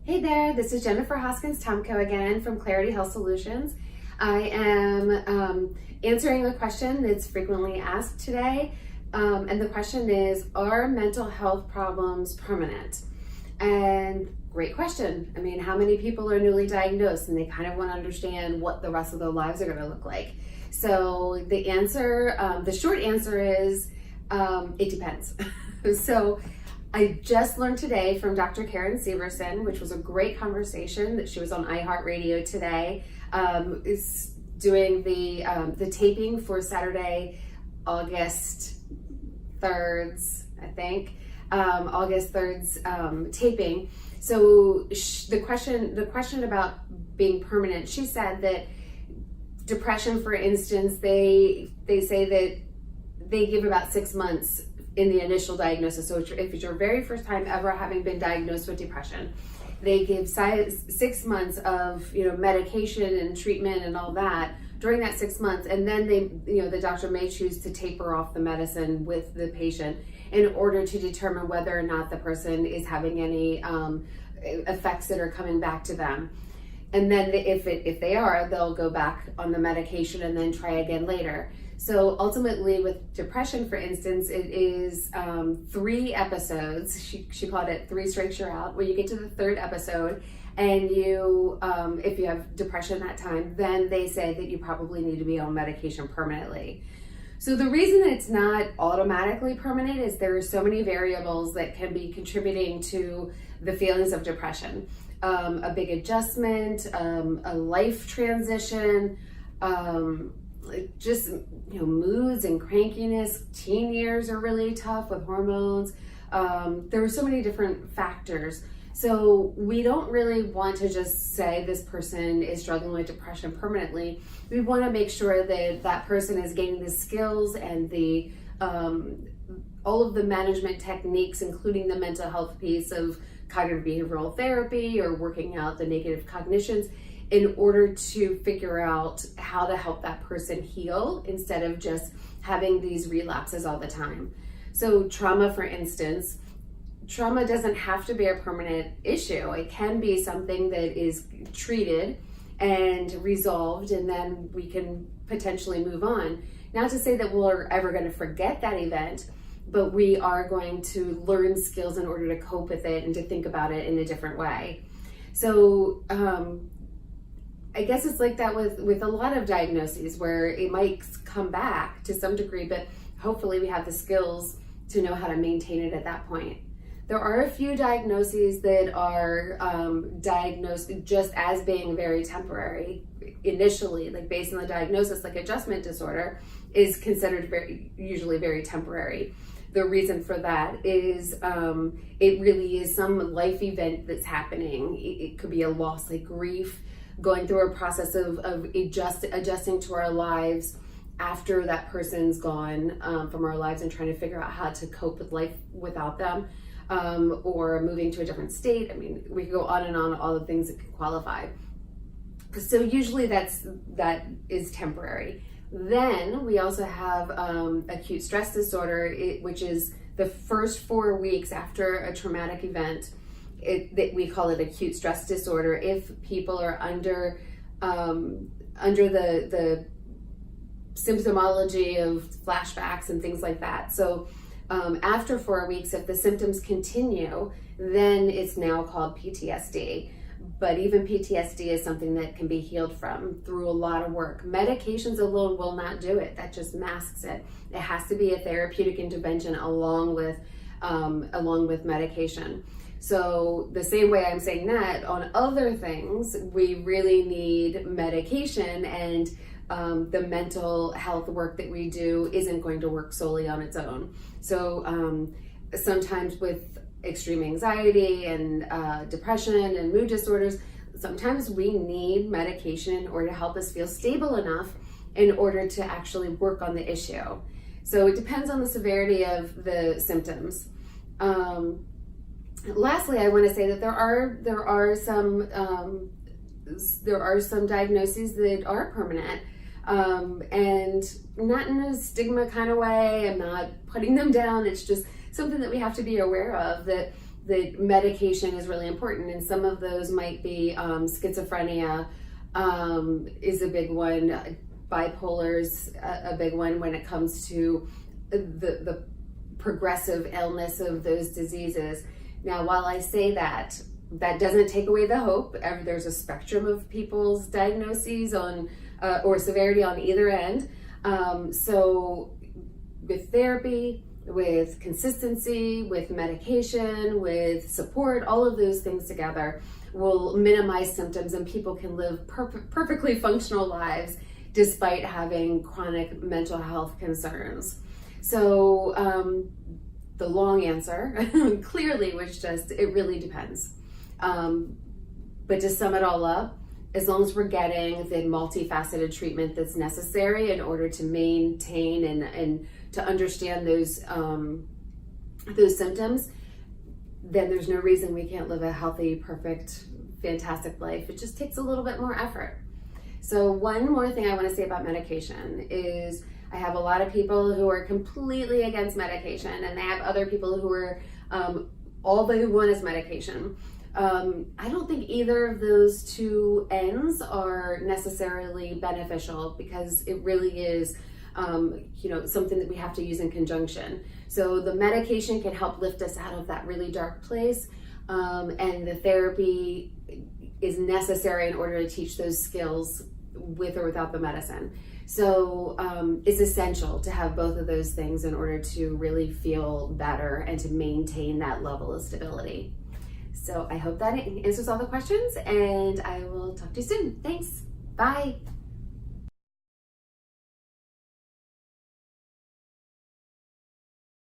Hey there, this is Jennifer Hoskins-Tomko again from Clarity Health Solutions. I am answering a question that's frequently asked today, and the question is, are mental health problems permanent? And great question. I mean, how many people are newly diagnosed and they kind of want to understand what the rest of their lives are going to look like? So the answer, the short answer is, it depends. So I just learned today from Dr. Karen Severson, which was a great conversation, that she was on iHeartRadio today, is doing the taping for Saturday, August 3rd's, I think, August 3rd's taping. So the question about being permanent, she said that depression, for instance, they say that they give about 6 months in the initial diagnosis. So if it's your very first time ever having been diagnosed with depression, they give 6 months of medication and treatment and all that during that 6 months, and then the doctor may choose to taper off the medicine with the patient in order to determine whether or not the person is having any effects that are coming back to them. And then if they are, they'll go back on the medication and then try again later. So ultimately with depression, for instance, it is 3 episodes. She called it 3 strikes you're out, where you get to the 3rd episode and you, if you have depression that time, then they say that you probably need to be on medication permanently. So the reason that it's not automatically permanent is there are so many variables that can be contributing to the feelings of depression. A big adjustment, a life transition, just moods and crankiness. Teen years are really tough with hormones. There are so many different factors. So we don't really want to just say this person is struggling with depression permanently. We want to make sure that that person is gaining the skills and the all of the management techniques, including the mental health piece of cognitive behavioral therapy or working out the negative cognitions, in order to figure out how to help that person heal instead of just having these relapses all the time. So trauma, for instance, trauma doesn't have to be a permanent issue. It can be something that is treated and resolved, and then we can potentially move on. Not to say that we're ever going to forget that event, but we are going to learn skills in order to cope with it and to think about it in a different way. So I guess it's like that with a lot of diagnoses, where it might come back to some degree, but hopefully we have the skills to know how to maintain it at that point. There are a few diagnoses that are diagnosed just as being very temporary initially, like based on the diagnosis, like adjustment disorder is considered usually very temporary. The reason for that is it really is some life event that's happening. It could be a loss, like grief, going through a process of adjusting to our lives after that person's gone from our lives, and trying to figure out how to cope with life without them, or moving to a different state. I mean, we could go on and on, all the things that could qualify. So usually that is temporary. Then we also have acute stress disorder, which is the first 4 weeks after a traumatic event. We call it acute stress disorder if people are under the symptomology of flashbacks and things like that. So after 4 weeks, if the symptoms continue, then it's now called PTSD. But even PTSD is something that can be healed from through a lot of work. Medications alone will not do it. That just masks it. It has to be a therapeutic intervention along with medication. So the same way I'm saying that, on other things, we really need medication, and the mental health work that we do isn't going to work solely on its own. So sometimes with extreme anxiety and depression and mood disorders, sometimes we need medication in order to help us feel stable enough in order to actually work on the issue. So it depends on the severity of the symptoms. Lastly, I want to say that there are some diagnoses that are permanent, and not in a stigma kind of way. I'm not putting them down. It's just something that we have to be aware of, that that medication is really important, and some of those might be schizophrenia is a big one, bipolar's a big one when it comes to the progressive illness of those diseases. Now, while I say that, that doesn't take away the hope. There's a spectrum of people's diagnoses on or severity on either end. So with therapy, with consistency, with medication, with support, all of those things together will minimize symptoms, and people can live perfectly functional lives despite having chronic mental health concerns. So the long answer clearly was just, it really depends. But to sum it all up, as long as we're getting the multifaceted treatment that's necessary in order to maintain and to understand those symptoms, then there's no reason we can't live a healthy, perfect, fantastic life. It just takes a little bit more effort. So one more thing I want to say about medication is I have a lot of people who are completely against medication, and I have other people who are all they want is medication. I don't think either of those two ends are necessarily beneficial, because it really is something that we have to use in conjunction. So the medication can help lift us out of that really dark place, and the therapy is necessary in order to teach those skills with or without the medicine. So it's essential to have both of those things in order to really feel better and to maintain that level of stability. So I hope that answers all the questions, and I will talk to you soon. Thanks. Bye.